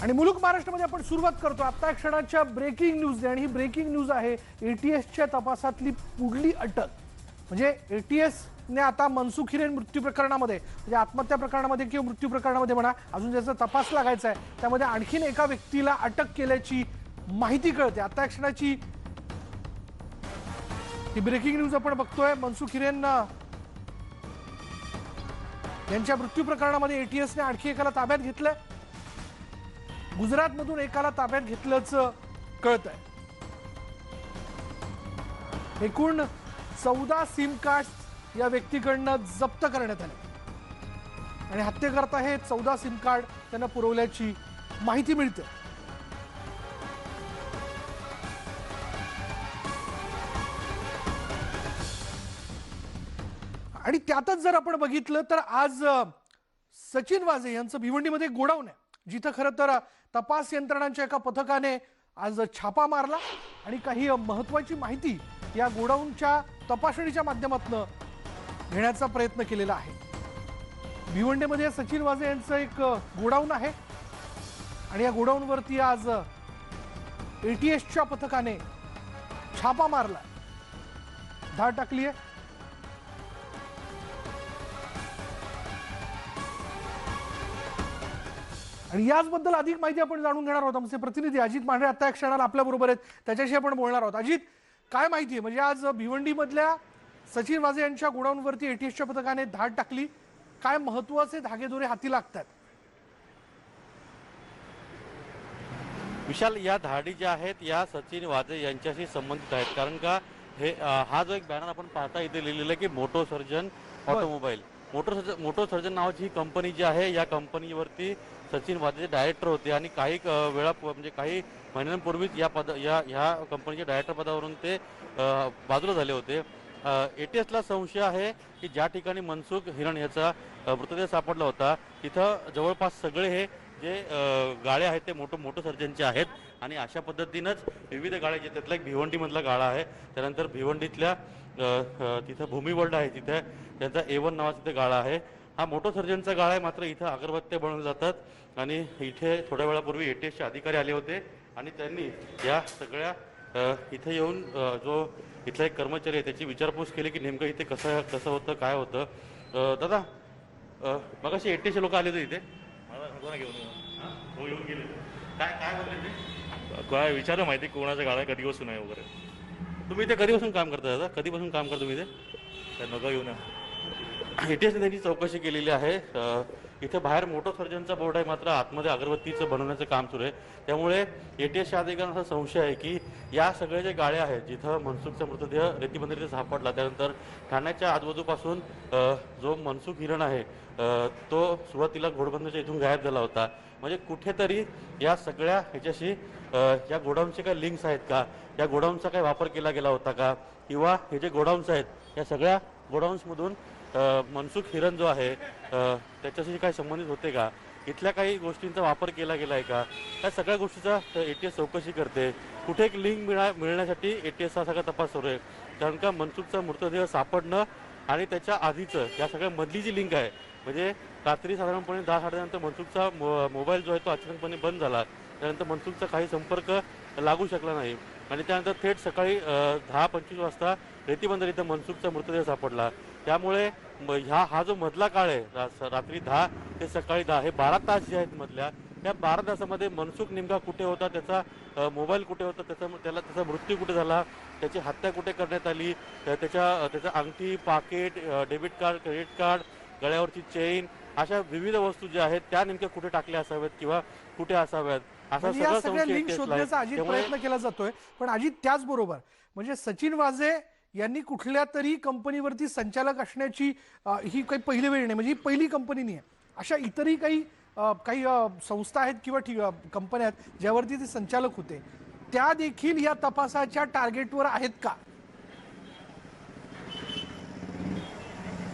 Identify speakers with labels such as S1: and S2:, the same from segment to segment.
S1: आणि मुलुक महाराष्ट्रामध्ये आपण सुरुवात करतो आता क्षणाच्या ब्रेकिंग न्यूज आणि ही ब्रेकिंग न्यूज आहे एटीएसच्या तपासातली पुढली अटक म्हणजे एटीएस ने आता मनसुख हिरेन मृत्यू प्रकरणामध्ये म्हणजे आत्महत्या प्रकरणामध्ये किंवा मृत्यू प्रकरणामध्ये म्हणा अजून ज्याचा तपास लागायचा आहे त्यामध्ये आणखीन एका व्यक्तीला अटक केल्याची माहिती कळते आता क्षणाची ही ब्रेकिंग न्यूज आपण बघतोय मनसुख हिरेन यांच्या मृत्यू प्रकरणामध्ये एटीएसने आणखी एकाला ताब्यात घेतलंय गुजरातमधून एकाला ताब्यात घेतल्याचं कळतंय एकूण 14 सिम कार्ड या व्यक्तीकडनं जप्त करण्यात आले आणि हत्येकर्ता हे 14 सिम कार्ड त्यांना पुरवल्याची माहिती मिळते आणि त्यातच जर आपण बघितलं तर आज सचिन वाझे यांचं भिवंडीमध्ये गोडाऊन आहे जिथं खरं तर तपास यंत्रणांच्या एका पथकाने आज छापा मारला आणि काही महत्त्वाची माहिती या गोडाऊनच्या तपासणीच्या माध्यमातून घेण्याचा प्रयत्न केलेला आहे भिवंडीमध्ये सचिन वाझे यांचं एक गोडाऊन आहे आणि या गोडाऊनवरती आज एटीएसच्या पथकाने छापा मारला धाड टाकली आहे आणि याचबद्दल अधिक माहिती आपण जाणून घेणार आहोत आमचे प्रतिनिधी अजित मांढरे आता क्षणाला आपल्या बरोबर आहेत त्याच्याशी आपण बोलणार आहोत अजित काय माहिती आहे म्हणजे आज भिवंडीमधल्या सचिन वाझे यांच्या गोडाऊनवरती एटीएसच्या पथकाने धाड टाकली काय महत्त्वाचे धागेदोरे हाती लागतात
S2: विशाल या धाडी ज्या आहेत या सचिन वाझे यांच्याशी संबंधित आहेत कारण का हे हा जो एक बॅनर आपण पाहता इथे लिहिलेला आहे की Moto Surgeon automobile Moto Surgeon नावाची ही कंपनी जी आहे या कंपनीवरती सचिन वाझे डायरेक्टर होते आणि काही वेळा म्हणजे काही महिन्यांपूर्वीच या कंपनीच्या डायरेक्टर पदावरून ते बाजूला झाले होते एटीएसला संशय आहे की ज्या ठिकाणी मनसुख हिरण याचा मृतदेह सापडला होता तिथं जवळपास सगळे हे जे गाळे आहेत ते मोटो सर्जनचे आहेत आणि अशा पद्धतीनंच विविध गाळे जे त्यातला एक भिवंडीमधला गाळा आहे त्यानंतर भिवंडीतल्या तिथं भूमी वर्ल्ड आहे तिथे त्यांचा A1 नावाचा तिथे गाळा आहे हा मोटो सर्जनचा गाळा आहे मात्र इथं अगरबत्त्या बनवल्या जातात आणि इथे थोड्या वेळापूर्वी एटीएसचे अधिकारी आले होते आणि त्यांनी या सगळ्या इथे येऊन जो इथला एक कर्मचारी आहे त्याची विचारपूस केली की नेमकं इथे कसं होतं काय होतं दादा मगाशी एटीएसचे लोक आले होते इथे
S3: घेऊन गेले
S2: काय काय बोलले ते
S3: काय विचार माहिती कोणाचा गाळा कधी बसून आहे वगैरे
S2: तुम्ही इथे कधीपासून काम करता दादा कधीपासून काम करता तुम्ही इथे
S3: तर नका घेऊन
S2: एटीएसने त्यांची चौकशी केलेली आहे इथे बाहेर मोटो सर्जनचा बोर्ड आहे मात्र आतमध्ये अगरबत्तीचं बनवण्याचं काम सुरू आहे त्यामुळे एटीएसच्या अधिकाऱ्यांना असा संशय आहे की या सगळे जे गाळे आहेत जिथं मनसुखचा मृतदेह रेतीबंदरीत सापडला त्यानंतर ठाण्याच्या आजूबाजूपासून जो मनसुख हिरण आहे तो सुरुवातीला घोडबंदरच्या इथून गायब झाला होता म्हणजे कुठेतरी या सगळ्या ह्याच्याशी या गोडाऊनचे काही लिंक्स आहेत का या गोडाऊनचा काही वापर केला गेला होता का किंवा हे जे गोडाऊन्स आहेत या सगळ्या गोडाऊन्समधून मनसुख हिरण जो आहे त्याच्याशी काही संबंधित होते का इथल्या काही गोष्टींचा वापर केला गेला आहे का या सगळ्या गोष्टीचा एटीएस चौकशी करते कुठे एक लिंक मिळण्यासाठी एटीएस हा सगळा तपास सुरू आहे कारण का मनसुखचा मृतदेह सापडणं आणि त्याच्या आधीचं या सगळ्या मधली जी लिंक आहे म्हणजे रात्री साधारणपणे 10 साडेनंतर मनसुखचा मोबाईल जो आहे तो अचानकपणे बंद झाला त्यानंतर मनसुखचा काही संपर्क लागू शकला नाही आणि त्यानंतर थेट सकाळी 10:25 वाजता रेतीबंदर इथं मनसुखचा मृतदेह सापडला त्यामुळे हा जो मधला काळ आहे रात्री 10 ते सकाळी 10 हे 12 तास जे आहेत मधल्या त्या 12 तासामध्ये मनसुख नेमका कुठे होता त्याचा मोबाईल कुठे होता त्याचा मृत्यू कुठे झाला त्याची हत्या कुठे करण्यात आली त्याचा अंगठी पाकिट डेबिट कार्ड क्रेडिट कार्ड गळ्यावरची चेन अशा विविध वस्तू ज्या आहेत त्या नेमक्या कुठे टाकल्या असाव्यात किंवा कुठे असाव्यात असा
S1: सगळ्या लिंक शोधण्याचा अजित प्रयत्न केला जातोय पण अजित त्याचबरोबर म्हणजे सचिन वाझे यांनी कुठल्या तरी कंपनीवरती संचालक असण्याची ही काही पहिली वेळ नाही म्हणजे ही पहिली कंपनी नाही आहे अशा इतरही काही संस्था आहेत किंवा कंपन्या आहेत ज्यावरती ते संचालक होते त्या देखील या तपासाच्या टार्गेटवर आहेत का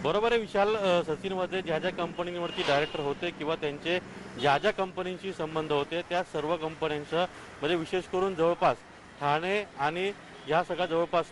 S2: बरोबर आहे विशाल सचिन वाझे ज्या ज्या कंपनीवरती डायरेक्टर होते किंवा त्यांचे ज्या ज्या कंपनींशी संबंध होते त्या सर्व कंपन्यांचा म्हणजे विशेष करून जवळपास ठाणे आणि या सगळ्या जवळपास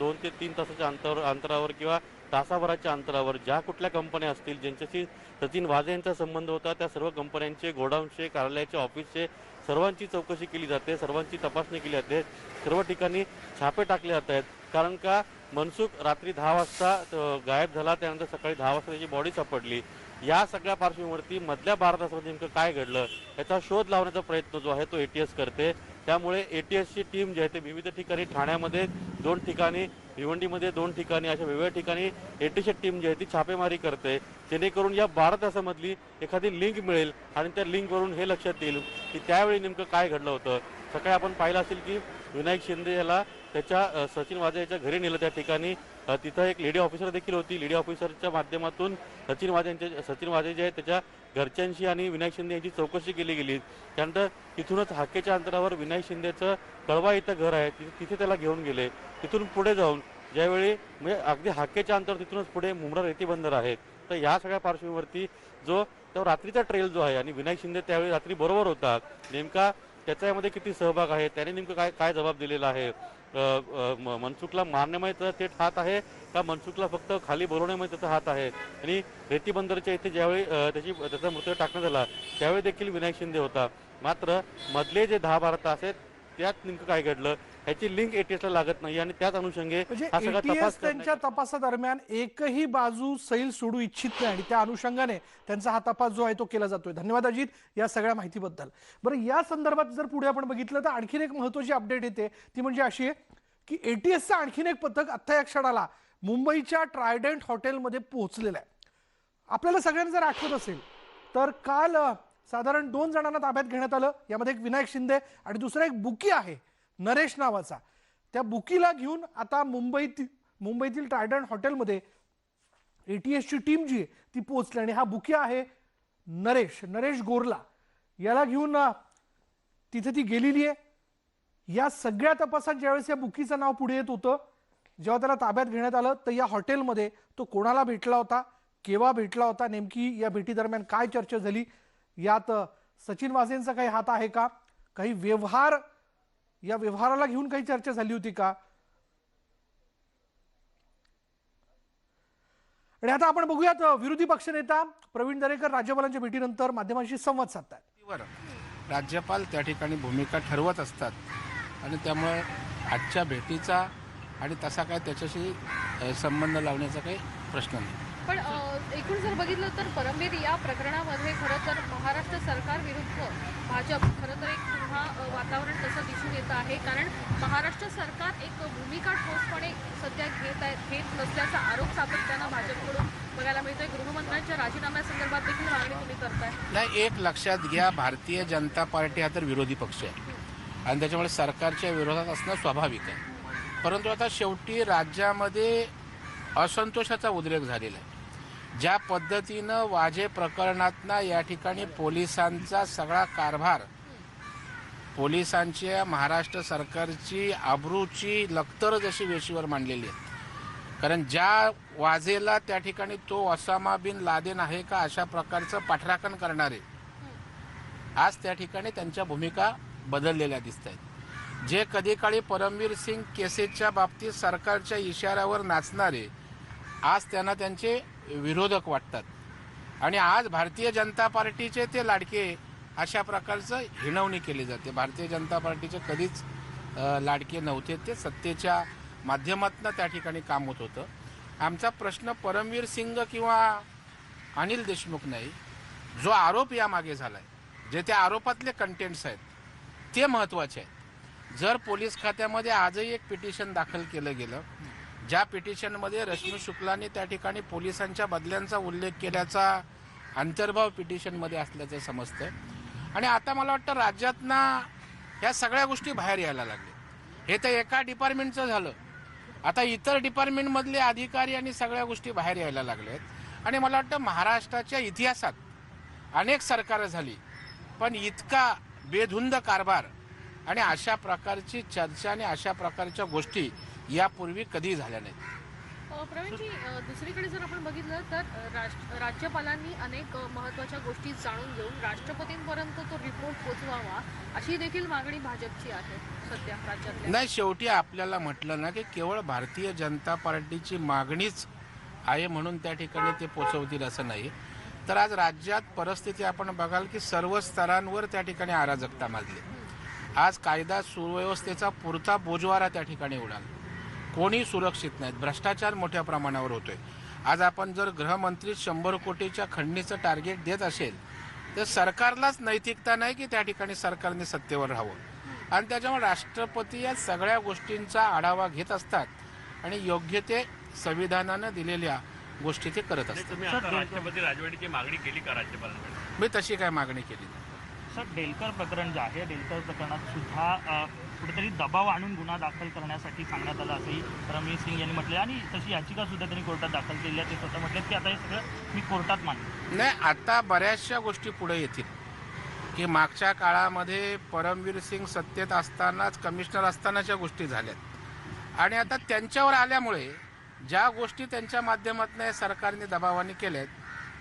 S2: 2 ते 3 तासाच्या अंतरावर किंवा तासाभराच्या अंतरावर ज्या कुठल्या कंपन्या असतील ज्यांच्याशी सचिन वाझे यांचा संबंध होता त्या सर्व कंपन्यांचे गोडाऊनचे कार्यालयाचे ऑफिसचे सर्वांची चौकशी केली जाते, सर्वांची तपासणी केली जाते, सर्व ठिकाणी छापे टाकले जात आहेत. कारण का मनसुख रात्री 10 वाजता गायब झाला, त्यानंतर सकाळी 10 वाजता त्याची बॉडी सापडली. या सगळ्या पार्श्वभूमीवरती मधल्या 12 तासामध्ये नेमकं काय घडलं याचा शोध लावण्याचा प्रयत्न जो आहे तो एटीएस करते. त्यामुळे एटीएसची टीम जी आहे ते विविध ठिकाणी ठाण्यामध्ये 2 ठिकाणी, भिवंडीमध्ये 2 ठिकाणी अशा वेगवेगळ्या ठिकाणी एटीएसची टीम जी आहे ती छापेमारी करते, जेणेकरून या 12 तासामधली एखादी लिंक मिळेल आणि त्या लिंकवरून हे लक्षात येईल की त्यावेळी नेमकं काय घडलं होतं. सकाळी आपण पाहिलं असेल की विनायक शिंदे याला त्याच्या सचिन वाझे याच्या घरी नेलं. त्या ठिकाणी तिथं एक लेडी ऑफिसर देखील होती. लेडी ऑफिसरच्या माध्यमातून सचिन वाझे जे आहेत त्याच्या घरच्यांशी आणि विनायक शिंदे यांची चौकशी केली गेली. त्यानंतर तिथूनच हाकेच्या अंतरावर विनायक शिंदेचं कळवा इथं घर आहे, तिथे त्याला घेऊन गेले. तिथून पुढे जाऊन ज्यावेळी म्हणजे अगदी हाकेच्या अंतरावर तिथूनच पुढे मुंब्रा रेती बंदर आहे. तर या सगळ्या पार्श्वभूमीवरती जो तो रात्रीचा ट्रेल जो आहे आणि विनायक शिंदे त्यावेळी रात्री बरोबर होता, नेमका त्याचा यामध्ये किती सहभाग आहे, त्याने नेमकं काय काय जबाब दिलेला आहे, मनसुखला मारण्यामध्ये थेट हात आहे का मनसुखला फक्त खाली बोलवण्यामध्ये त्याचा हात आहे. आणि रेती बंदरच्या इथे ज्यावेळी त्याचा मृतदेह टाकण्यात आला त्यावेळी देखील विनायक शिंदे होता. मात्र मधले जे 10-12 तास आहेत त्यात नेमकं काय घडलं ह्याची लिंक एटीएसला लागत नाही आणि त्याच अनुषंगे हा सगळा
S1: म्हणजे
S2: तपास
S1: त्यांच्या तपासादरम्यान एकही बाजू सैल सोडू इच्छित नाही आणि त्या अनुषंगाने त्यांचा हा तपास जो आहे तो केला जातोय. धन्यवाद अजित या सगळ्या माहितीबद्दल. बरं, या संदर्भात जर पुढे आपण बघितलं तर आणखीन एक महत्त्वाची अपडेट येते, ती म्हणजे अशी आहे की एटीएसचं आणखीन एक पथक आता या क्षणाला मुंबईच्या ट्रायडंट हॉटेलमध्ये पोहोचलेलं आहे. आपल्याला सगळ्यांना जर आठवत असेल तर काल साधारण 2 जणांना ताब्यात घेण्यात आलं. यामध्ये एक विनायक शिंदे आणि दुसरा एक बुकी आहे नरेश नावाचा. त्या बुकीला घेऊन आता मुंबईतील ट्रायडंट हॉटेलमध्ये एटीएसची टीम जी आहे ती पोहोचली आणि हा बुकी आहे नरेश गोरला. याला घेऊन तिथे ती गेलेली आहे. या सगळ्या तपासात ज्यावेळेस या बुकीचं नाव पुढे येत होतं, जेव्हा त्याला ताब्यात घेण्यात आलं तर या हॉटेलमध्ये तो कोणाला भेटला होता, केव्हा भेटला होता, नेमकी या भेटीदरम्यान काय चर्चा झाली, यात सचिन वाझेंचा काही हात आहे का, काही या व्यवहाराला घेऊन काही चर्चा झाली होती का. आणि आता आपण बघूयात विरोधी पक्षनेता प्रवीण दरेकर राज्यपालांच्या भेटीनंतर माध्यमांशी संवाद साधतात.
S4: राज्यपाल त्या ठिकाणी भूमिका ठरवत असतात आणि त्यामुळे आजच्या भेटीचा आणि तसा काय त्याच्याशी संबंध लावण्याचा काही प्रश्न नाही.
S5: पण एकूण जर बघितलं तर परमबीर या प्रकरणामध्ये खरं तर महाराष्ट्र सरकार विरुद्ध भाजप खरं तर एक पुन्हा वातावरण तसं दिसून येतं आहे. कारण महाराष्ट्र सरकार एक भूमिका ठोसपणे सध्या घेत नसल्याचा आरोप सातत्यानं भाजपकडून बघायला मिळतोय. गृहमंत्र्यांच्या राजीनाम्यासंदर्भात देखील मागणी तुम्ही करताय.
S4: नाही, एक लक्षात घ्या, भारतीय जनता पार्टी हा तर विरोधी पक्ष आहे आणि त्याच्यामुळे सरकारच्या विरोधात असणं स्वाभाविक आहे. परंतु आता शेवटी राज्यामध्ये असंतोषाचा उद्रेक झालेला आहे. ज्या पद्धतीनं वाझे प्रकरणातनं या ठिकाणी पोलिसांचा सगळा कारभार, पोलिसांच्या महाराष्ट्र सरकारची आबरूची लक्तर जशी वेशीवर मांडलेली आहे. कारण ज्या वाझेला त्या ठिकाणी तो ओसामा बिन लादेन आहे का अशा प्रकारचं पाठराखण करणारे आज त्या ठिकाणी त्यांच्या भूमिका बदललेल्या दिसत आहेत. जे कधी काळी परमवीर सिंग केसेसच्या बाबतीत सरकारच्या इशाऱ्यावर नाचणारे आज त्यांना त्यांचे विरोधक वाटतात आणि आज भारतीय जनता पार्टीचे ते लाडके अशा प्रकारचं हिणवणी केली जाते. भारतीय जनता पार्टीचे कधीच लाडके नव्हते, ते सत्तेच्या माध्यमातून त्या ठिकाणी काम होत होतं. आमचा प्रश्न परमवीर सिंग किंवा अनिल देशमुख नाही, जो आरोप यामागे झाला आहे, जे त्या आरोपातले कंटेंट्स आहेत ते महत्त्वाचे आहेत. जर पोलीस खात्यामध्ये आजही एक पिटिशन दाखल केलं गेलं, ज्या पिटिशनमध्ये रश्मी शुक्लाने त्या ठिकाणी पोलिसांच्या बदल्यांचा उल्लेख केल्याचा अंतर्भाव पिटिशनमध्ये असल्याचं समजतं. आणि आता मला वाटतं राज्यातनं ह्या सगळ्या गोष्टी बाहेर यायला लागल्या. हे तर एका डिपार्टमेंटचं झालं, आता इतर डिपार्टमेंटमधले अधिकारी आणि सगळ्या गोष्टी बाहेर यायला लागल्या आहेत. आणि मला वाटतं महाराष्ट्राच्या इतिहासात अनेक सरकारं झाली, पण इतका बेधुंद कारभार आणि अशा प्रकारची चर्चा आणि अशा प्रकारच्या गोष्टी यापूर्वी कधी झाल्या नाहीत.
S5: प्रवीणजी, दुसरीकडे जर आपण बघितलं तर राज्यपालांनी अनेक महत्त्वाच्या गोष्टी जाणून घेऊन राष्ट्रपतींपर्यंत तो रिपोर्ट पोहोचवावा अशी देखील मागणी भाजपची आहे सध्या राज्यात.
S4: नाही, शेवटी आपल्याला म्हटलं ना की केवळ भारतीय जनता पार्टीची मागणीच आहे म्हणून त्या ठिकाणी ते पोचवतील असं नाही. तर आज राज्यात परिस्थिती आपण बघाल की सर्व स्तरांवर त्या ठिकाणी अराजकता माजली. आज कायदा सुव्यवस्थेचा पुरता बोजवारा त्या ठिकाणी उडाला. कोणी सुरक्षित नाहीत. भ्रष्टाचार मोठ्या प्रमाणावर होतोय. आज आपण जर गृहमंत्री 100 कोटीच्या खंडणीचं टार्गेट देत असेल तर सरकारलाच नैतिकता नाही की त्या ठिकाणी सरकारने सत्तेवर राहावं. आणि त्याच्यामुळे राष्ट्रपती या सगळ्या गोष्टींचा आढावा घेत असतात आणि योग्य ते संविधानानं दिलेल्या गोष्टी ते करत असतात.
S6: तुम्ही आता राष्ट्रपती राजवटीची मागणी केली का राज्यपालांकडे?
S4: मी तशी काय मागणी केली नाही.
S7: सर, डेलकर प्रकरण जे आहे, डेलकर प्रकरणात सुद्धा कुठेतरी दबाव आणून गुन्हा दाखल करण्यासाठी सांगण्यात आलं असंही रणवीर सिंग यांनी म्हटलं आणि तशी याचिका सुद्धा त्यांनी कोर्टात दाखल केली आहे. ते स्वतः म्हटलं की आता हे सगळं मी कोर्टात मांडतो.
S4: नाही, आता बऱ्याचशा गोष्टी पुढे येतील की मागच्या काळामध्ये परमवीर सिंग सत्तेत असतानाच कमिशनर असतानाच्या गोष्टी झाल्यात आणि आता त्यांच्यावर आल्यामुळे ज्या गोष्टी त्यांच्या माध्यमातून सरकारने दबावाने केल्यात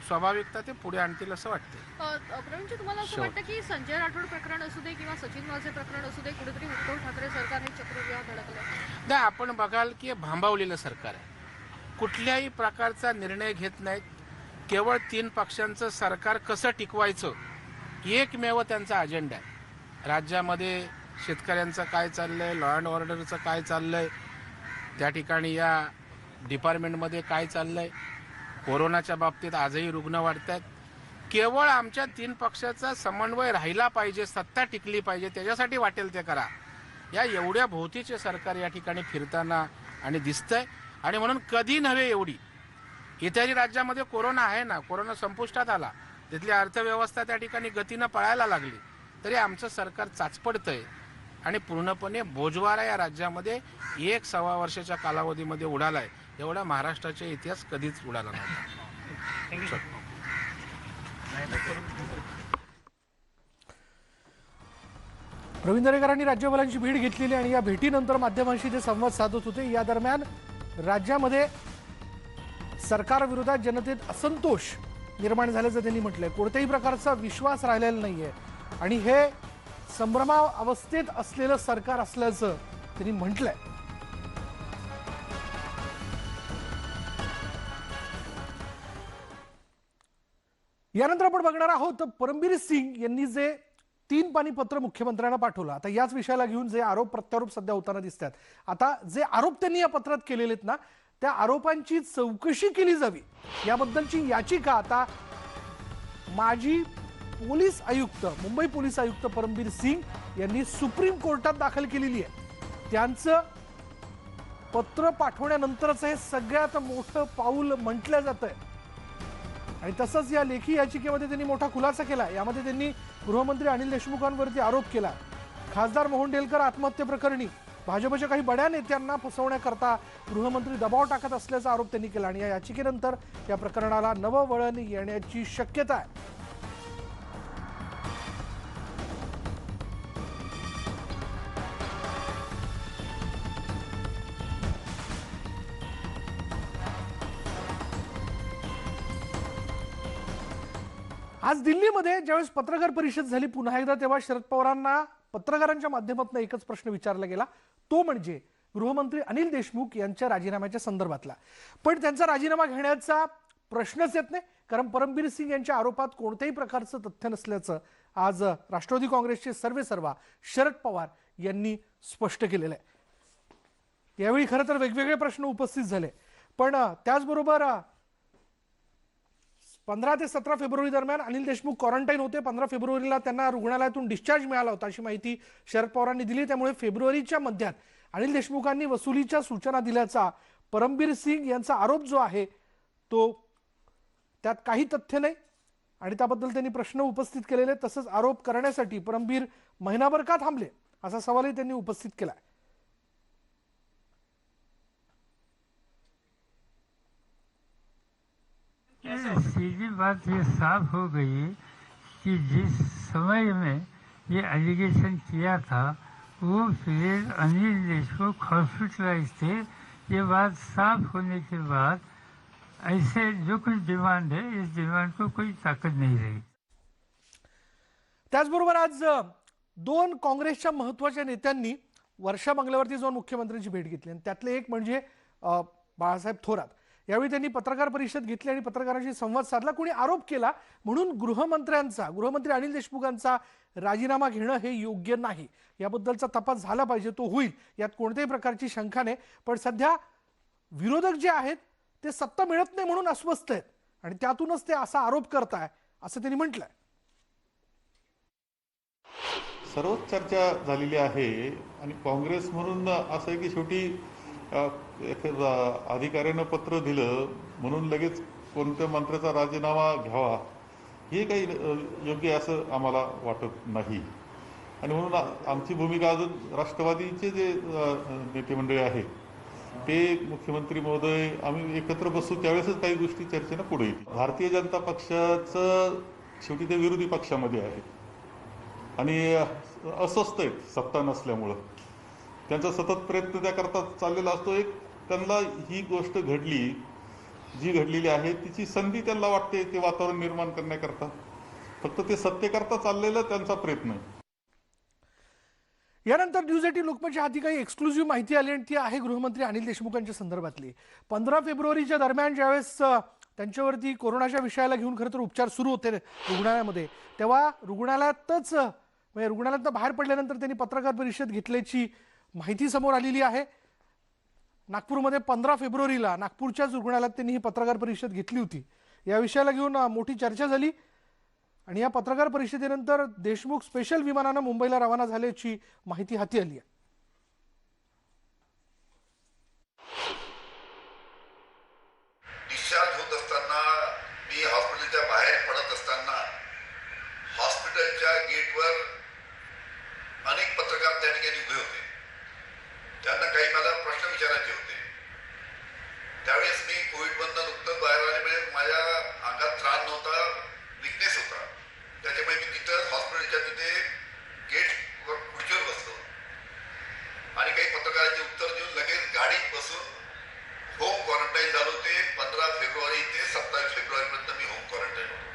S4: स्वाभाविकता ते पुढे आणतील असं वाटतं.
S5: प्रवीणजी, तुम्हाला असं वाटतं की संजय राठोड प्रकरण असू दे किंवा सचिन वाझे प्रकरण असू दे, कुठेतरी उद्धव ठाकरे सरकार हे चक्रव्यूह धडकलं?
S4: नाही, आपण बघाल की भांबावलेलं सरकार आहे. कुठल्याही प्रकारचा निर्णय घेत नाहीत. केवळ 3 पक्षांचं सरकार कसं टिकवायचं एकमेव त्यांचा अजेंडा आहे. राज्यामध्ये शेतकऱ्यांचं काय चाललंय, लॉ अँड ऑर्डरचं काय चाललंय, त्या ठिकाणी या डिपार्टमेंटमध्ये काय चाललंय, कोरोनाच्या बाबतीत आजही रुग्ण वाढत आहेत. केवळ आमच्या 3 पक्षाचा समन्वय राहिला पाहिजे, सत्ता टिकली पाहिजे, त्याच्यासाठी वाटेल ते करा. या एवढ्या भोवतीचे सरकार या ठिकाणी फिरताना आणि दिसतंय. आणि म्हणून कधी नव्हे एवढी इत्यादी राज्यामध्ये कोरोना आहे ना, कोरोना संपुष्टात आला, तिथली अर्थव्यवस्था त्या ठिकाणी गतीनं पळायला लागली, तरी आमचं सरकार चाचपडतंय आणि पूर्णपणे बोजवारा या राज्यामध्ये 1-1.25 वर्षाच्या कालावधीमध्ये उडालाय. एवढा महाराष्ट्राचा इतिहास कधीच उडाला नव्हता.
S1: प्रवीण दरेकरांनी राज्यपालांची भेट घेतलेली आणि या भेटीनंतर माध्यमांशी ते संवाद साधत होते. या दरम्यान राज्यामध्ये सरकारविरोधात जनतेत असंतोष निर्माण झाल्याचं त्यांनी म्हटलंय. कोणत्याही प्रकारचा विश्वास राहिलेला नाहीये आणि हे संभ्रमावस्थेत असलेलं सरकार असल्याचं त्यांनी म्हटलंय. यानंतर आपण बघणार आहोत परमबीर सिंग यांनी जे 3 पानी पत्र मुख्यमंत्र्यांना पाठवलं. आता याच विषयाला घेऊन जे आरोप प्रत्यारोप सध्या होताना दिसतात. आता जे आरोप त्यांनी या पत्रात केलेले आहेत ना, त्या आरोपांची चौकशी केली जावी याबद्दलची याचिका आता माजी पोलीस आयुक्त, मुंबई पोलीस आयुक्त परमबीर सिंग यांनी सुप्रीम कोर्टात दाखल केलेली आहे. त्यांचं पत्र पाठवण्यानंतरच हे सगळ्यात मोठं पाऊल म्हटलं जातंय. आणि तसंच या लेखी याचिकेमध्ये त्यांनी मोठा खुलासा केला. यामध्ये त्यांनी गृहमंत्री अनिल देशमुखांवरती आरोप केला. खासदार मोहन डेलकर आत्महत्येप्रकरणी भाजपच्या काही बड्या नेत्यांना फसवण्याकरता गृहमंत्री दबाव टाकत असल्याचा आरोप त्यांनी केला आणि या याचिकेनंतर या प्रकरणाला नवं वळण येण्याची शक्यता आहे. आज दिल्लीमध्ये ज्यावेळेस पत्रकार परिषद झाली पुन्हा एकदा, तेव्हा शरद पवारांना पत्रकारांच्या माध्यमातून एकच प्रश्न विचारला गेला, तो म्हणजे गृहमंत्री अनिल देशमुख यांच्या राजीनाम्याच्या संदर्भातला. पण त्यांचा राजीनामा घेण्याचा प्रश्नच येत नाही, कारण परमबीर सिंग यांच्या आरोपात कोणत्याही प्रकारचं तथ्य नसल्याचं आज राष्ट्रवादी काँग्रेसचे सर्वेसर्वा शरद पवार यांनी स्पष्ट केलेलं आहे. यावेळी खरं तर वेगवेगळे प्रश्न उपस्थित झाले. पण त्याचबरोबर 15 ते 17 फेब्रुवारी दरम्यान अनिल देशमुख क्वारंटाईन होते. 15 फेब्रुवारीला त्यांना रुग्णालयातून डिस्चार्ज मिळाला होता अशी माहिती शरद पवारांनी दिली. त्यामुळे फेब्रुवारीच्या मध्यात अनिल देशमुखांनी वसुलीच्या सूचना दिल्याचा परमबीर सिंग यांचा आरोप जो आहे तो त्यात काही तथ्य नाही आणि त्याबद्दल त्यांनी प्रश्न उपस्थित केलेले. तसंच आरोप करण्यासाठी परमबीर महिनाभर का थांबले असा सवालही त्यांनी उपस्थित केला.
S8: सीधी बात ये साफ हो गई कि जिस समय में ये एलिगेशन किया था वो फिर अनिल देशमुख हॉस्पिटलाइज थे. ये बात साफ होने के बाद ऐसे जो कुछ डिमांड है इस डिमांड को कोई ताकत नहीं रही.
S1: त्याचबरोबर आज 2 काँग्रेसच्या महत्त्वाच्या नेत्यांनी वर्षा बंगल्यावरती जाऊन मुख्यमंत्र्यांची भेट घेतली आणि त्यातले एक म्हणजे बाळासाहेब थोरात. यावेळी त्यांनी पत्रकार परिषद घेतली आणि पत्रकारांशी संवाद साधला. कोणी आरोप केला म्हणून गृहमंत्री अनिल देशमुखांचा राजीनामा घेणं हे योग्य नाही. याबद्दलचा तपास झाला पाहिजे, तो होईल, यात कोणत्याही प्रकारची शंका नाही. पण सध्या विरोधक जे आहेत ते सत्ता मिळत नाही म्हणून अस्वस्थ आहेत आणि त्यातूनच ते असा आरोप करताय असं त्यांनी म्हटलंय.
S9: सर्वच चर्चा झालेली आहे आणि काँग्रेस म्हणून असं आहे की शेवटी अधिकाऱ्यानं पत्र दिलं म्हणून लगेच कोणत्या मंत्र्याचा राजीनामा घ्यावा हे काही योग्य असं आम्हाला वाटत नाही. आणि म्हणून आमची भूमिका अजून राष्ट्रवादीचे जे नेते मंडळी आहेत ते मुख्यमंत्री महोदय आम्ही एकत्र बसू त्यावेळेसच काही गोष्टी चर्चेनं पुढे येतील. भारतीय जनता पक्षाचं शेवटी ते विरोधी पक्षामध्ये आहे आणि अस्वस्थ आहेत सत्ता नसल्यामुळं. त्यांचा सतत प्रयत्न त्याकरता चाललेला असतो. एक त्यांना ही गोष्ट जी घडलेली आहे तिची संधी त्यांना वाटते ते वातावरण निर्माण करण्याकरता. फक्त ते सत्तेकरता चाललेला त्यांचा प्रयत्न आहे.
S1: यानंतर न्यूज18 लोकमतच्या हाती काही एक्सक्लुझिव्ह माहिती आली आणि ती आहे गृहमंत्री अनिल देशमुखांच्या संदर्भातली. 15 फेब्रुवारीच्या दरम्यान ज्यावेळेस त्यांच्यावरती कोरोनाच्या विषयाला घेऊन खरं तर उपचार सुरू होते रुग्णालयामध्ये, तेव्हा रुग्णालयातनं बाहेर पडल्यानंतर त्यांनी पत्रकार परिषद घेतल्याची माहिती समोर आलेली आहे. नागपूरमध्ये 15 फेब्रुवारीला नागपूरच्याच रुग्णालयात त्यांनी ही पत्रकार परिषद घेतली होती. या विषयाला घेऊन मोठी चर्चा झाली आणि या पत्रकार परिषदेनंतर देशमुख स्पेशल विमानानं मुंबईला रवाना झाल्याची माहिती हाती आली आहे.
S10: डिस्चार्ज होत असताना मी हॉस्पिटलच्या बाहेर पडत असताना हॉस्पिटलच्या गेटवर अनेक पत्रकार त्या ठिकाणी उभे होते. त्यांना काही मला प्रश्न विचारायचे होते. त्यावेळेस मी कोविडमधनं नुकतंच बाहेर आल्यामुळे माझ्या अंगात त्राण नव्हता, विकनेस होता. त्याच्यामुळे मी तिथं हॉस्पिटलच्या तिथे गेटवर खुर्चीवर बसलो आणि काही पत्रकारांचे उत्तर देऊन लगेच गाडीत बसून होम क्वारंटाईन झालो. ते 15 फेब्रुवारी ते 27 फेब्रुवारीपर्यंत मी होम क्वारंटाईन होतो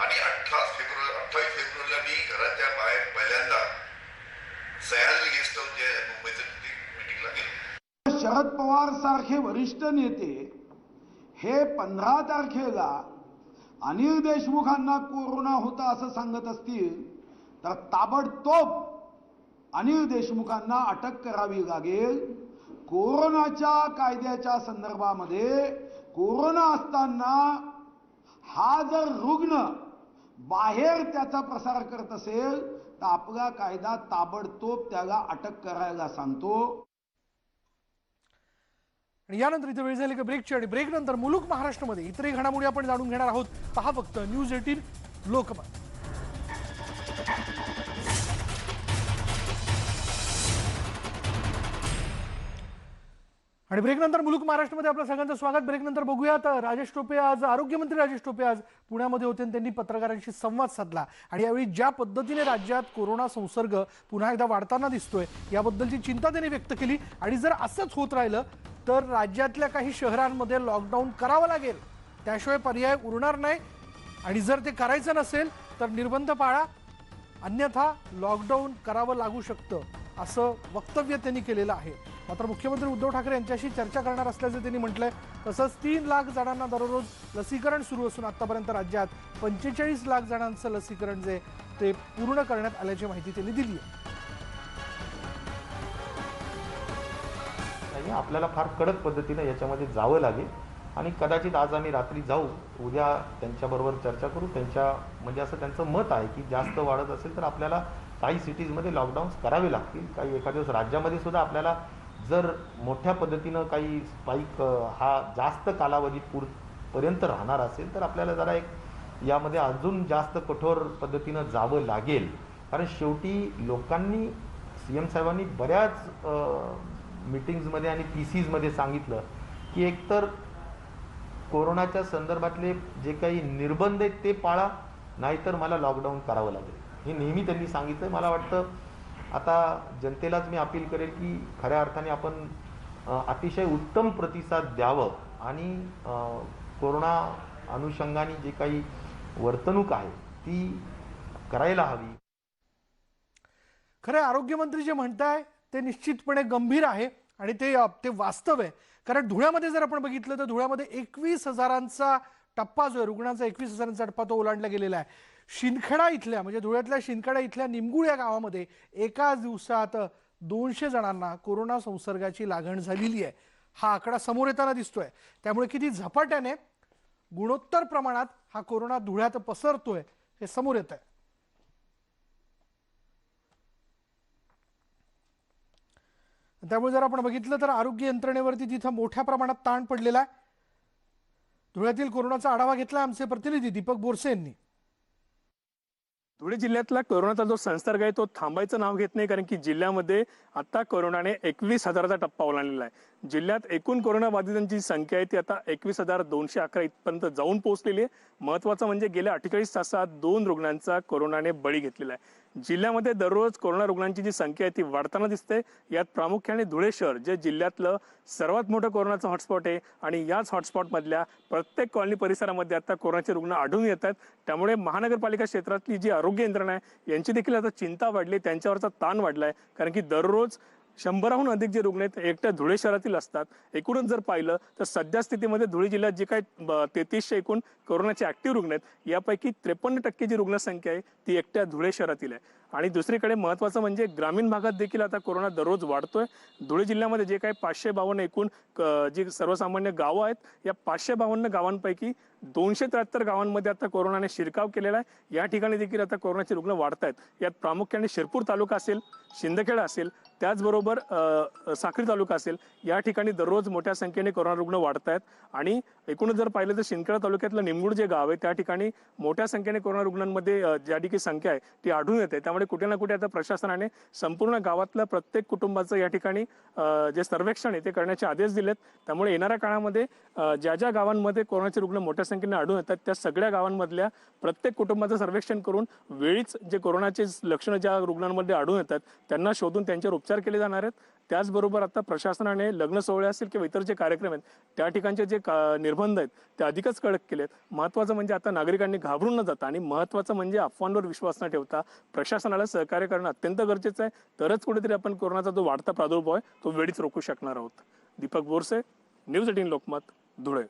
S10: आणि 28 फेब्रुवारीला मी घराच्या बाहेर पहिल्यांदा सह्याद्री गेस्ट हाऊस जे आहे मुंबईचं मीटिंगला गेलो.
S11: शरद पवार सारखे वरिष्ठ नेते हे 15 तारखेला अनिल देशमुखांना कोरोना होता असं सांगत असतील तर ताबडतोब अनिल देशमुखांना अटक करावी लागेल. कोरोनाच्या कायद्याच्या संदर्भामध्ये कोरोना असताना हा जर रुग्ण बाहेर त्याचा प्रसार करत असेल तर आपला कायदा ताबडतोब त्याला अटक करायला सांगतो.
S1: आणि यानंतर इथे वेळ झाली का ब्रेकची आणि ब्रेक नंतर मुलुक महाराष्ट्रामध्ये इतरही घडामोडी आपण जाणून घेणार आहोत. पहा फक्त न्यूज18 लोकमत. आणि ब्रेक नंतर मुलुक महाराष्ट्रामध्ये आपलं सगळ्यांचं स्वागत. ब्रेक नंतर बघूयात आरोग्यमंत्री राजेश टोपे आज पुण्यामध्ये होते आणि त्यांनी पत्रकारांशी संवाद साधला आणि यावेळी ज्या पद्धतीने राज्यात कोरोना संसर्ग पुन्हा एकदा वाढताना दिसतोय याबद्दलची चिंता त्यांनी व्यक्त केली. आणि जर असंच होत राहिलं तर राज्यातल्या काही शहरांमध्ये लॉकडाऊन करावं लागेल, त्याशिवाय पर्याय उरणार नाही. आणि जर ते करायचं नसेल तर निर्बंध पाळा, अन्यथा लॉकडाऊन करावं लागू शकतं असं वक्तव्य त्यांनी केलेलं आहे. मात्र मुख्यमंत्री उद्धव ठाकरे यांच्याशी चर्चा करणार असल्याचं त्यांनी म्हटलंय. तसंच 3 लाख जणांना दररोज लसीकरण सुरू असून आतापर्यंत राज्यात 45 लाख जणांचं लसीकरण जे ते पूर्ण करण्यात आल्याची माहिती त्यांनी दिली आहे.
S12: आपल्याला फार कडक पद्धतीने याच्यामध्ये जावं लागेल आणि कदाचित आज आम्ही रात्री जाऊ, उद्या त्यांच्याबरोबर चर्चा करू. म्हणजे असं त्यांचं मत आहे की जास्त वाढत असेल तर आपल्याला काही सिटीजमध्ये लॉकडाऊन्स करावे लागतील. काही एखाद्या दिवस राज्यामध्ये सुद्धा आपल्याला जर मोठ्या पद्धतीनं काही स्पाईक हा जास्त कालावधीत पर्यंत राहणार असेल तर आपल्याला जरा यामध्ये अजून जास्त कठोर पद्धतीनं जावं लागेल. कारण शेवटी लोकांनी CM साहेबांनी बऱ्याच मीटिंग्समध्ये आणि PCsमध्ये सांगितलं की एकतर कोरोनाच्या संदर्भातले जे काही निर्बंध आहेत ते पाळा, नाहीतर मला लॉकडाऊन करावं लागेल. हे नेहमी त्यांनी सांगितलं. मला वाटतं आता जनतेलाच मी अपील करेल की खऱ्या अर्थाने आपण अतिशय उत्तम प्रतिसाद द्यावं आणि कोरोना अनुषंगाने जे काही वर्तणूक आहे ती करायला हवी.
S1: खरं आरोग्यमंत्री जे म्हणताय ते निश्चितपणे गंभीर आहे आणि ते वास्तव आहे. कारण धुळ्यामध्ये जर आपण बघितलं तर धुळ्यामध्ये 21,000चा टप्पा जो आहे, रुग्णांचा 21,000चा टप्पा तो ओलांडला गेलेला आहे. शिंदखेडा इथल्या म्हणजे धुळ्यातल्या शिंदखेडा इथल्या निमगुळ या गावामध्ये एकाच दिवसात 200 जणांना कोरोना संसर्गाची लागण झालेली आहे. हा आकडा समोर येताना दिसतोय. त्यामुळे किती झपाट्याने गुणोत्तर प्रमाणात हा कोरोना धुळ्यात पसरतोय हे समोर येत आहे. त्यामुळे जर आपण बघितलं तर आरोग्य यंत्रणेवरती तिथं मोठ्या प्रमाणात ताण पडलेला आहे. धुळ्यातील कोरोनाचा आढावा घेतला आमचे प्रतिनिधी दीपक बोरसे यांनी.
S13: धुळे जिल्ह्यातला कोरोनाचा जो संसर्ग आहे तो थांबायचं नाव घेत नाही, कारण की जिल्ह्यामध्ये आता कोरोनाने 21,000चा टप्पा ओलांडलेला आहे. जिल्ह्यात एकूण कोरोना बाधितांची संख्या आहे ती आता 21,211 इथपर्यंत जाऊन पोहोचलेली आहे. महत्वाचं म्हणजे गेल्या 48 तासात 2 रुग्णांचा कोरोनाने बळी घेतलेला आहे. जिल्ह्यामध्ये दररोज कोरोना रुग्णांची जी संख्या आहे ती वाढताना दिसते. यात प्रामुख्याने धुळे शहर जे जिल्ह्यातलं सर्वात मोठं कोरोनाचं हॉटस्पॉट आहे आणि याच हॉटस्पॉटमधल्या प्रत्येक कॉलनी परिसरामध्ये आता कोरोनाचे रुग्ण आढळून येतात. त्यामुळे महानगरपालिका क्षेत्रातली जी आरोग्य यंत्रणा आहे यांची देखील आता चिंता वाढली, त्यांच्यावरचा ताण वाढलाय. कारण की दररोज 100हून अधिक जे रुग्ण आहेत एकट्या धुळे शहरातील असतात. एकूणच जर पाहिलं तर सध्या स्थितीमध्ये धुळे जिल्ह्यात जे काही 3300 एकूण कोरोनाचे ऍक्टिव्ह रुग्ण आहेत यापैकी 53% जी रुग्णसंख्या आहे ती एकट्या धुळे शहरातील आहे. आणि दुसरीकडे महत्वाचं म्हणजे ग्रामीण भागात देखील आता कोरोना दररोज वाढतोय. धुळे जिल्ह्यामध्ये जे काही 552 एकूण जी सर्वसामान्य गावं आहेत या 552 गावांपैकी 273 गावांमध्ये आता कोरोनाने शिरकाव केलेला आहे. या ठिकाणी देखील आता कोरोनाचे रुग्ण वाढत आहेत. यात प्रामुख्याने शिरपूर तालुका असेल, शिंदखेडा असेल, त्याचबरोबर साक्री तालुका असेल, या ठिकाणी दररोज मोठ्या संख्येने कोरोना रुग्ण वाढत आहेत. आणि एकूणच जर पाहिलं तर शिंदखेडा तालुक्यातलं निमगुड जे गाव आहे त्या ठिकाणी मोठ्या संख्येने कोरोना रुग्णांमध्ये ज्या ठिकाणी संख्या आहे ती आढळून येते. त्यामुळे कुठे ना कुठे आता प्रशासनाने संपूर्ण गावातल्या प्रत्येक कुटुंबाचं या ठिकाणी जे सर्वेक्षण आहे ते करण्याचे आदेश दिलेत. त्यामुळे येणाऱ्या काळामध्ये ज्या ज्या गावांमध्ये कोरोनाचे रुग्ण मोठ्या संख्येने आढळून येतात त्या सगळ्या गावांमधल्या प्रत्येक कुटुंबाचं सर्वेक्षण करून वेळीच जे कोरोनाचे लक्षणं ज्या रुग्णांमध्ये आढळून येतात त्यांना शोधून त्यांच्यावर उपचार केले जाणार आहेत. त्याचबरोबर आता प्रशासनाने लग्न सोहळे असतील किंवा इतर जे कार्यक्रम आहेत त्या ठिकाणचे जे निर्बंध आहेत ते अधिकच कडक केलेत. महत्वाचं म्हणजे आता नागरिकांनी घाबरून न जाता आणि महत्वाचं म्हणजे अफवांवर विश्वास न ठेवता प्रशासनाला सहकार्य करणं अत्यंत गरजेचं आहे. तरच कुठेतरी आपण कोरोनाचा जो वाढता प्रादुर्भाव आहे तो वेळीच रोखू शकणार आहोत. दीपक बोरसे, न्यूज 18 लोकमत, धुळे.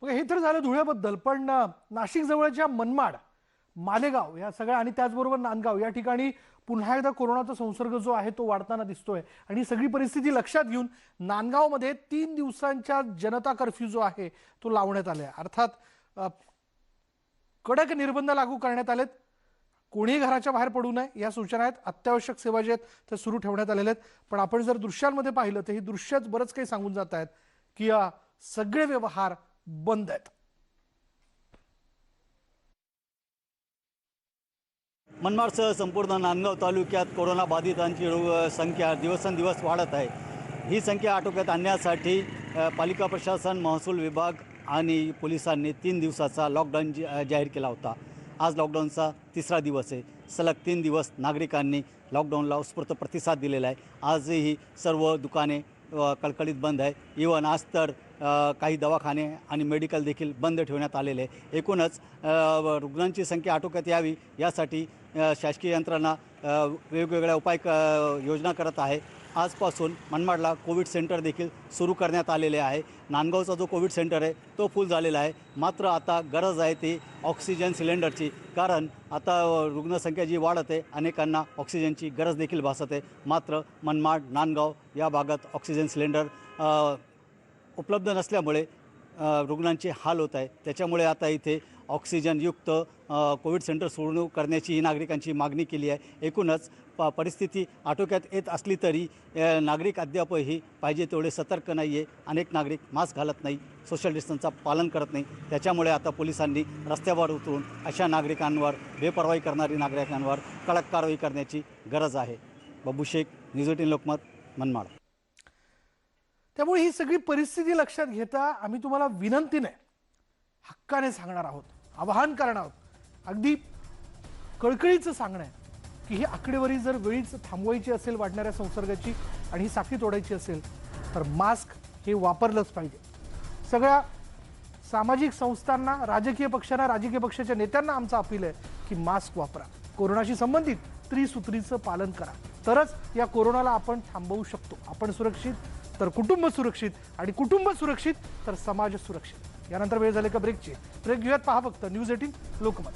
S1: हे तर झालं धुळ्याबद्दल, पण नाशिक जवळच्या मनमाड, मालेगाव या सगळ्या आणि त्याचबरोबर नांदगाव या ठिकाणी पुन्हा एकदा कोरोनाचा संसर्ग जो आहे तो वाढताना दिसतोय. आणि सगळी परिस्थिती लक्षात घेऊन नांदगावमध्ये 3 दिवसांच्या जनता कर्फ्यू जो आहे तो लावण्यात आलाय. अर्थात कडक निर्बंध लागू करण्यात आलेत. कोणीही घराच्या बाहेर पडू नये या सूचना आहेत. अत्यावश्यक सेवा जे आहेत त्या सुरू ठेवण्यात आलेल्या आहेत. पण आपण जर दृश्यांमध्ये पाहिलं तर ही दृश्यच बरंच काही सांगून जात आहेत की सगळे व्यवहार बंद आहेत.
S14: मनमाडसह संपूर्ण नांदगाव तालुक्यात कोरोना बाधितांची संख्या दिवसेंदिवस वाढत आहे. ही संख्या आटोक्यात आणण्यासाठी पालिका प्रशासन, महसूल विभाग आणि पोलिसांनी 3 दिवसाचा लॉकडाऊन जाहीर केला होता. आज लॉकडाऊनचा 3रा दिवस आहे. सलग 3 दिवस नागरिकांनी लॉकडाऊनला उत्स्फूर्त प्रतिसाद दिलेला आहे. आजही सर्व दुकाने कळकळीत बंद आहे. इव्हन आज तर काही दवाखाने आणि मेडिकल देखील बंद ठेवण्यात आलेले आहे. एकूणच रुग्णांची संख्या आटोक्यात यावी यासाठी शासकीय यंत्रणा वेगवेगळ्या योजना करत आहे. आजपासून मनमाडला कोविड सेंटर देखील सुरू करण्यात आलेले आहे. नांदगावचा जो कोविड सेंटर आहे तो फुल झालेला आहे. मात्र आता गरज आहे ती ऑक्सिजन सिलेंडरची, कारण आता रुग्णसंख्या जी वाढत आहे अनेकांना ऑक्सिजनची गरज देखील भासत आहे. मात्र मनमाड, नांदगाव या भागात ऑक्सिजन सिलेंडर उपलब्ध नसल्यामुळे रुग्णांचे हाल होत आहे. त्याच्यामुळे आता इथे ऑक्सिजनयुक्त कोविड सेंटर सुरू करण्याची नागरिकांची मागणी केली आहे. एकूणच परिस्थिती आटोक्यात येत असली तरी नागरिक अद्यापही पाहिजे तेवढे सतर्क नाही आहे. अनेक नागरिक मास्क घालत नाही, सोशल डिस्टन्सचं पालन करत नाही. त्याच्यामुळे आता पोलिसांनी रस्त्यावर उतरून अशा नागरिकांवर, बेपर्वाई करणारी नागरिकांवर कडक कारवाई करण्याची गरज आहे. बाबू शेख, न्यूज 18 लोकमत, मनमाड.
S1: त्यामुळे ही सगळी परिस्थिती लक्षात घेता आम्ही तुम्हाला विनंतीने, हक्काने सांगणार आहोत, आवाहन करणार आहोत, अगदी कळकळीचं सांगणं आहे की ही आकडेवारी जर वेळीच थांबवायची असेल वाढणाऱ्या संसर्गाची आणि ही साखळी तोडायची असेल तर मास्क हे वापरलंच पाहिजे. सगळ्या सामाजिक संस्थांना, राजकीय पक्षांना, राजकीय पक्षाच्या नेत्यांना आमचं अपील आहे की मास्क वापरा. कोरोनाशी संबंधित त्रिसूत्रीचं पालन करा. तरच या कोरोनाला आपण थांबवू शकतो. आपण सुरक्षित, तर कुटुंब सुरक्षित, आणि कुटुंब सुरक्षित तर समाज सुरक्षित. यानंतर वेळ झाली का ब्रेकची. ब्रेक घेऊयात. पहा फक्त न्यूज 18 लोकमत.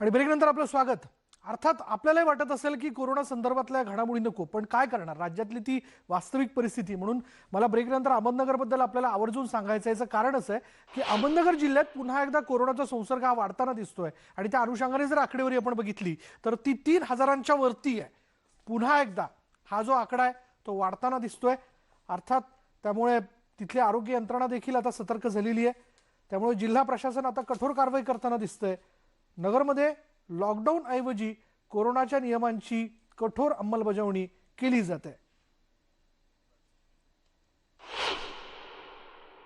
S1: आणि ब्रेकनंतर आपलं स्वागत. अर्थात आपल्यालाही वाटत असेल की कोरोना संदर्भातल्या घडामोडी नको, पण काय करणार, राज्यातली ती वास्तविक परिस्थिती. म्हणून मला ब्रेकनंतर अहमदनगरबद्दल आपल्याला आवर्जून सांगायचं आहे. याचं कारण असं आहे की अहमदनगर जिल्ह्यात पुन्हा एकदा कोरोनाचा संसर्ग हा वाढताना दिसतोय, आणि त्या अनुषंगाने जर आकडेवारी आपण बघितली तर ती 3000च्या वरती आहे. पुन्हा एकदा हा जो आकडा आहे तो वाढताना दिसतोय. अर्थात त्यामुळे तिथली आरोग्य यंत्रणा देखील आता सतर्क झालेली आहे. त्यामुळे जिल्हा प्रशासन आता कठोर कारवाई करताना दिसतंय. नगरमध्ये लॉकडाऊन ऐवजी कोरोनाच्या नियमांची कठोर अंमलबजावणी केली जाते.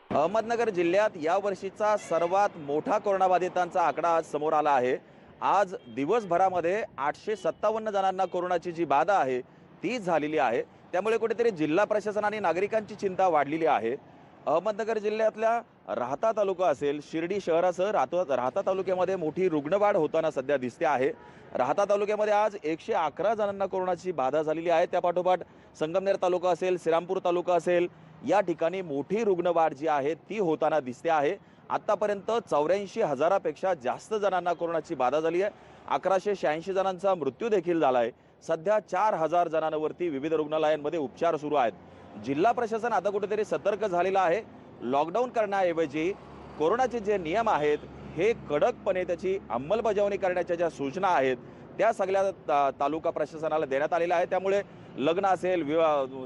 S15: अहमदनगर जिल्ह्यात या वर्षीचा सर्वात मोठा कोरोनाबाधितांचा आकडा आज समोर आला आहे. आज दिवसभरामध्ये 857 जणांना कोरोनाची जी बाधा आहे ती झालेली आहे. त्यामुळे कुठेतरी जिल्हा प्रशासन आणि नागरिकांची चिंता वाढलेली आहे. अहमदनगर जिल्ह्यातल्या राहता तालुका असेल, शिर्डी शहरासह राहता तालुक्यामध्ये मोठी रुग्णवाढ होताना सध्या दिसते आहे. राहता तालुक्यामध्ये आज 111 जणांना कोरोनाची बाधा झालेली आहे. त्यापाठोपाठ संगमनेर तालुका असेल, श्रीरामपूर तालुका असेल, या ठिकाणी मोठी रुग्णवाढ जी आहे ती होताना दिसते आहे. आतापर्यंत 84,000पेक्षा जास्त जणांना कोरोनाची बाधा झाली आहे. 1186 जणांचा मृत्यू देखील झाला आहे. सध्या 4000 जणांवरती विविध रुग्णालयांमध्ये उपचार सुरू आहेत. जिल्हा प्रशासन आता कुठेतरी सतर्क झालेलं आहे. लॉकडाऊन करण्याऐवजी कोरोनाचे जे नियम आहेत हे कडकपणे त्याची अंमलबजावणी करण्याच्या ज्या सूचना आहेत त्या सगळ्या तालुका प्रशासनाला देण्यात आलेल्या आहेत. त्यामुळे लग्न असेल,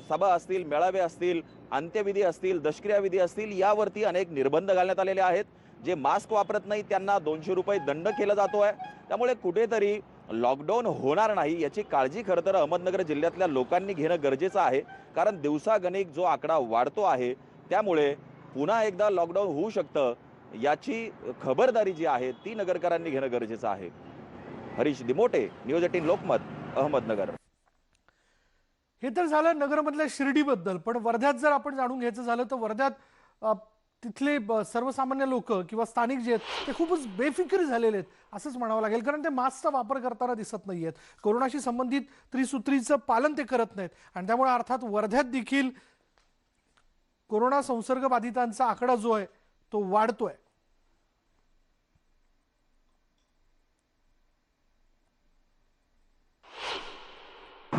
S15: सभा असतील, मेळावे असतील, अंत्यविधी असतील, दशक्रियाविधी असतील, यावरती अनेक निर्बंध घालण्यात आलेले आहेत. जे मास्क वापरत नाही त्यांना 200 रुपये दंड केला जातो आहे. त्यामुळे कुठेतरी लॉकडाऊन होणार नाही याची काळजी खरं तर अहमदनगर जिल्ह्यातल्या लोकांनी घेणं गरजेचं आहे. कारण दिवसागणिक जो आकडा वाढतो आहे त्यामुळे पुन्हा एकदा लॉकडाऊन होऊ शकतं याची खबरदारी जी आहे ती नगरकरांनी घेणं गरजेचं आहे. हरीश दिमोटे, न्यूज 18 लोकमत, अहमदनगर.
S1: हे तर झालं नगरमधल्या शिर्डीबद्दल. पण वर्ध्यात जर आपण जाणून घ्यायचं झालं तर वर्ध्यात तिथले सर्वसामान्य लोक किंवा स्थानिक जे आहेत ते खूपच बेफिकीर झालेले आहेत असंच म्हणावं लागेल. कारण ते मास्कचा वापर करताना दिसत नाहीयेत. कोरोनाशी संबंधित त्रिसूत्रीचं पालन ते करत नाहीत. आणि त्यामुळे अर्थात वर्ध्यात देखील कोरोना संसर्ग बाधितांचा आकडा जो आहे तो वाढतोय.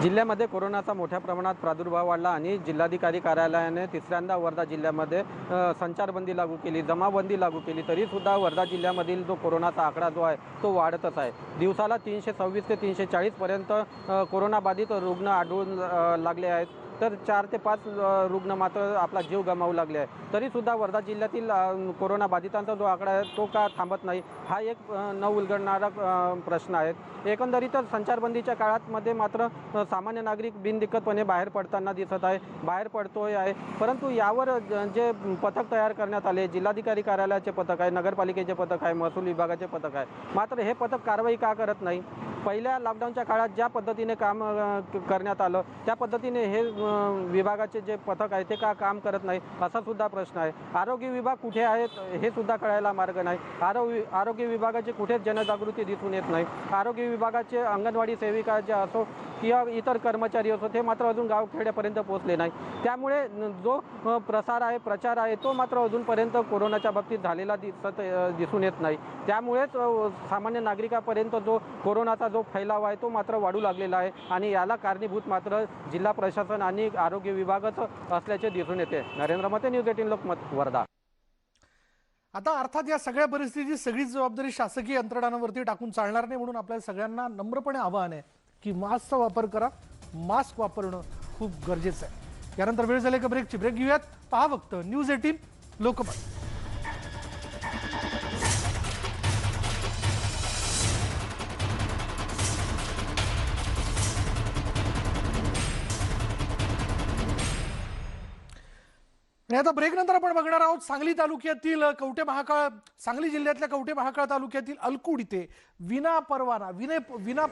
S16: जिल्ह्यामध्ये कोरोनाचा मोठ्या प्रमाणात प्रादुर्भाव वाढला आणि जिल्हाधिकारी कार्यालयाने तिसऱ्यांदा वर्धा जिल्ह्यामध्ये संचारबंदी लागू केली, जमाबंदी लागू केली. तरीसुद्धा वर्धा जिल्ह्यामधील जो कोरोनाचा आकडा जो आहे तो वाढतच आहे. दिवसाला 326 ते 340 पर्यंत कोरोनाबाधित रुग्ण आढळून लागले आहेत. तर 4 ते 5 रुग्ण मात्र आपला जीव गमावू लागले आहे. तरीसुद्धा वर्धा जिल्ह्यातील कोरोनाबाधितांचा जो आकडा आहे तो का थांबत नाही हा एक न उलगडणारा प्रश्न आहे. एकंदरीतच संचारबंदीच्या काळामध्ये मात्र सामान्य नागरिक बिनदिक्कतपणे बाहेर पडताना दिसत आहे, बाहेर पडतोय आहे. परंतु यावर जे पथक तयार करण्यात आले, जिल्हाधिकारी कार्यालयाचे पथक आहे, नगरपालिकेचे पथक आहे, महसूल विभागाचे पथक आहे, मात्र हे पथक कारवाई का करत नाही? पहिल्या लॉकडाऊनच्या काळात ज्या पद्धतीने काम करण्यात आलं त्या पद्धतीने हे विभागाचे जे पथक आहे ते का काम करत नाही असा सुद्धा प्रश्न आहे. आरोग्य विभाग कुठे आहेत हे सुद्धा कळायला मार्ग नाही. आरोग्य विभागाची कुठेच जनजागृती दिसून येत नाही. आरोग्य विभागाचे अंगणवाडी सेविका जे असो किंवा इतर कर्मचारी असो ते मात्र अजून गावखेड्यापर्यंत पोहोचले नाही. त्यामुळे जो प्रसार आहे, प्रचार आहे तो मात्र अजूनपर्यंत कोरोनाच्या बाबतीत झालेला दिसून येत नाही. त्यामुळेच सामान्य नागरिकापर्यंत जो कोरोनाचा जो फैलाव आहे तो मात्र वाढू लागलेला आहे आणि याला कारणीभूत मात्र जिल्हा प्रशासन आणि आरोग्य विभागच असल्याचे दिसून येते. नरेंद्र मते, न्यूज 18 लोकमत, वर्धा.
S1: आता अर्थात या सगळ्या परिस्थितीची सगळी जबाबदारी शासकीय यंत्रणांवरती टाकून चालणार नाही. म्हणून आपल्या सगळ्यांना नम्रपणे आवाहन आहे की मास्कचा वापर करा. मास्क वापरणं खूप गरजेचं आहे. यानंतर वेळ झाली का ब्रेकची. ब्रेक घेऊयात. पहा फक्त न्यूज 18 लोकमत. आणि आता ब्रेक नंतर आपण बघणार आहोत सांगली तालुक्यातील कवठे महाकाळ, सांगली जिल्ह्यातल्या कवठे महाकाळ तालुक्यातील अलकुड इथे विना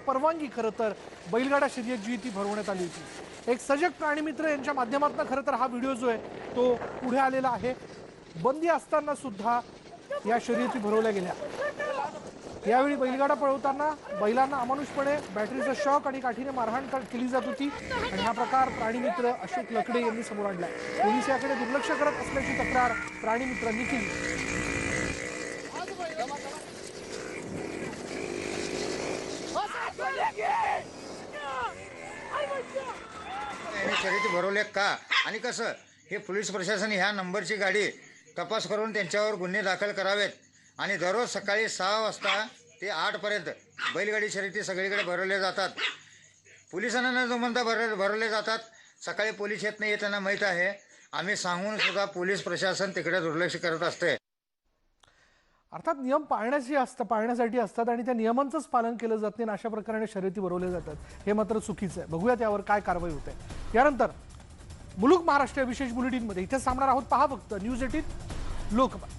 S1: परवानगी खरं तर बैलगाडा शर्यत जी ती भरवण्यात आली होती. एक सजग प्राणीमित्र यांच्या माध्यमातून खरं तर हा व्हिडिओ जो आहे तो पुढे आलेला आहे. बंदी असताना सुद्धा या शर्यती भरवल्या गेल्या। यावेळी बैलगाडा पळवताना बैलांना अमानुषपणे बॅटरीचा शॉक आणि काठीने मारहाण केली जात होती आणि हा प्रकार प्राणीमित्र अशोक लकडे यांनी समोर आणलाय। पोलीस याकडे दुर्लक्ष करत असल्याची तक्रार प्राणीमित्रांनी केली।
S17: शर्यती भरवले का आणि कसं हे पोलीस प्रशासन ह्या नंबरची गाडी तपास करून त्यांच्यावर गुन्हे दाखल करावेत आणि दररोज सकाळी 6 वाजता ते 8 पर्यंत बैलगाडी शर्यती सगळीकडे भरवल्या जातात। पोलिसांना न जमता भरवले जातात। सकाळी पोलीस येत नाही हे त्यांना माहीत आहे। आम्ही सांगून सुद्धा पोलीस प्रशासन तिकडे दुर्लक्ष करत असते।
S1: अर्थात नियम पाळण्यासाठी असतात आणि त्या नियमांचंच पालन केलं जात नाही, अशा प्रकारे शर्यती भरवल्या जातात। हे मात्र चुकीचं आहे। बघूया त्यावर काय कारवाई होते। यानंतर मुलुक महाराष्ट्र विशेष बुलेटिनमध्ये इथे सांगणार आहोत। पहा फक्त न्यूज 18 लोकमत।